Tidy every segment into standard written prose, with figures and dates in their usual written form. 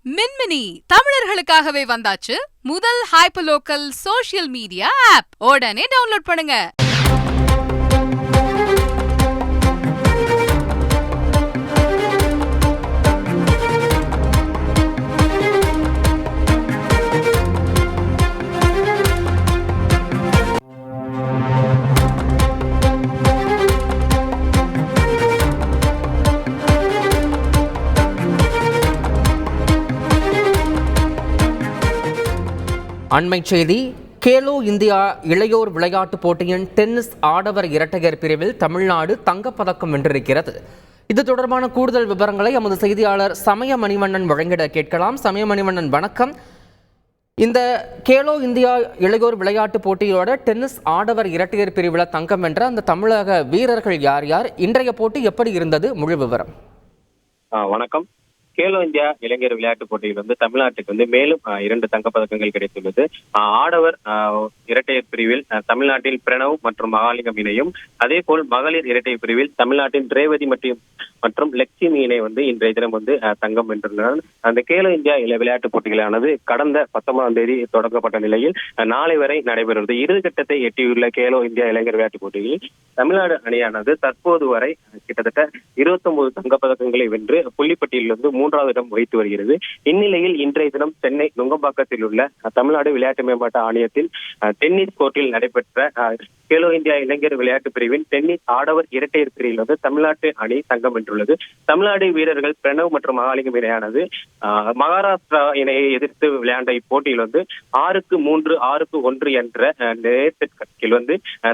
மின்மினி தமிழர்களுக்காகவே வந்தாச்சு முதல் hyper local social media app. உடனே டவுன்லோட் பண்ணுங்க. அண்மைச் செய்தி. கேலோ இந்தியா இளையோர் விளையாட்டுப் போட்டியின் டென்னிஸ் ஆடவர் இரட்டையர் பிரிவில் தமிழ்நாடு தங்கப்பதக்கம் வென்றிருக்கிறது. இது தொடர்பான கூடுதல் விவரங்களை எமது செய்தியாளர் சமய மணிவண்ணன் வழங்கிட கேட்கலாம். சமய மணிவண்ணன், வணக்கம். இந்த கேலோ இந்தியா இளையோர் விளையாட்டுப் போட்டியோட டென்னிஸ் ஆடவர் இரட்டையர் பிரிவில் தங்கம் வென்ற அந்த தமிழக வீரர்கள் யார் யார்? இன்றைய போட்டி எப்படி இருந்தது? முழு விவரம். வணக்கம். கேலோ இந்தியா இளைஞர் விளையாட்டுப் போட்டியில் தமிழ்நாட்டுக்கு மேலும் 2 தங்கப்பதக்கங்கள் கிடைத்துள்ளது. ஆடவர் இரட்டையர் பிரிவில் தமிழ்நாட்டில் பிரணவ் மற்றும் மகாலிங்கம் இணையும், அதே போல் மகளிர் இரட்டையர் பிரிவில் தமிழ்நாட்டின் ரேவதி மற்றும் லட்சுமி இணை இன்றைய தினம் தங்கம் வென்றுள்ளனர். அந்த கேலோ இந்தியா விளையாட்டுப் போட்டிகளானது கடந்த 19ஆம் தேதி தொடங்கப்பட்ட நிலையில் நாளை வரை நடைபெறுவது. இறுதிக்கட்டத்தை எட்டியுள்ள கேலோ இந்தியா இளைஞர் விளையாட்டுப் போட்டியில் தமிழ்நாடு அணியானது தற்போது வரை கிட்டத்தட்ட 29 தங்கப்பதக்கங்களை வென்று புள்ளிப்பட்டியலிருந்து 3வது இடம் வைத்து வருகிறது. இந்நிலையில் இன்றைய தினம் சென்னை நுங்கம்பாக்கத்தில் உள்ள தமிழ்நாடு விளையாட்டு மேம்பாட்டு ஆணையத்தில் டென்னிஸ் கோர்ட்டில் நடைபெற்ற கேலோ இந்தியா இளைஞர் விளையாட்டு பிரிவின் டென்னிஸ் ஆடவர் இரட்டையர் பிரிவில் தமிழ்நாட்டு அணி தங்கம் வென்றுள்ளது. தமிழ்நாடு வீரர்கள் பிரணவ் மற்றும் மகாலிங்கம் இணையானது மகாராஷ்டிரா இணையை எதிர்த்து விளையாண்ட இப்போட்டியில் 6-3, 6-1 என்ற நேர்கணக்கில்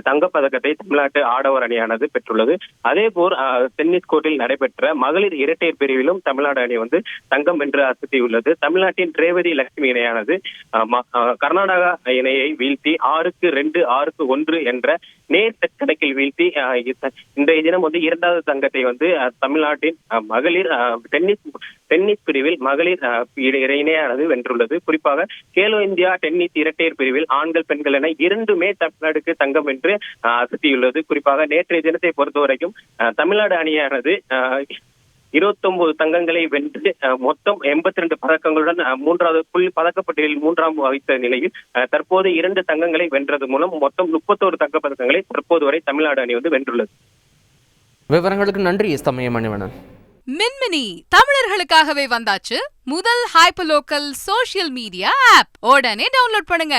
தங்கப்பதக்கத்தை தமிழ்நாட்டு ஆடவர் அணியானது பெற்றுள்ளது. அதே போல் டென்னிஸ் கோர்ட்டில் நடைபெற்ற மகளிர் இரட்டையர் பிரிவிலும் தமிழ்நாடு அணி தங்கம் வென்று அசத்தியுள்ளது. தமிழ்நாட்டின் ரேவதி லட்சுமி இணையானது கர்நாடகா இணையை வீழ்த்தி 6-2, 6-1 என்ற நேர் செட் கணக்கில் வீழ்த்தி இன்றைய தினம் 2வது தங்கத்தை தமிழ்நாட்டின் மகளிர் டென்னிஸ் பிரிவில் மகளிர் இணையானது வென்றுள்ளது. குறிப்பாக கேலோ இந்தியா டென்னிஸ் இரட்டையர் பிரிவில் ஆண்கள் பெண்கள் என 2மே தமிழ்நாடுக்கு தங்கம் வென்று அசத்தியுள்ளது. குறிப்பாக நேற்றைய தினத்தை பொறுத்தவரைக்கும் தமிழ்நாடு அணியானது 29 தங்கங்களை வென்று மொத்தம் 82 பதக்கங்களுடன் 3வது பதக்கப்பட்டியலில் 3ஆம் வகித்த நிலையில் தற்போது 2 தங்கங்களை வென்றது மூலம் மொத்தம் 31 தங்கப்பதக்கங்களை தற்போது வரை தமிழ்நாடு அணி வென்றுள்ளது. விவரங்களுக்கு நன்றி சமய மணிவண்ணன். மின்மினி தமிழர்களுக்காகவே வந்தாச்சு முதல் hyper local social media app. உடனே டவுன்லோட் பண்ணுங்க.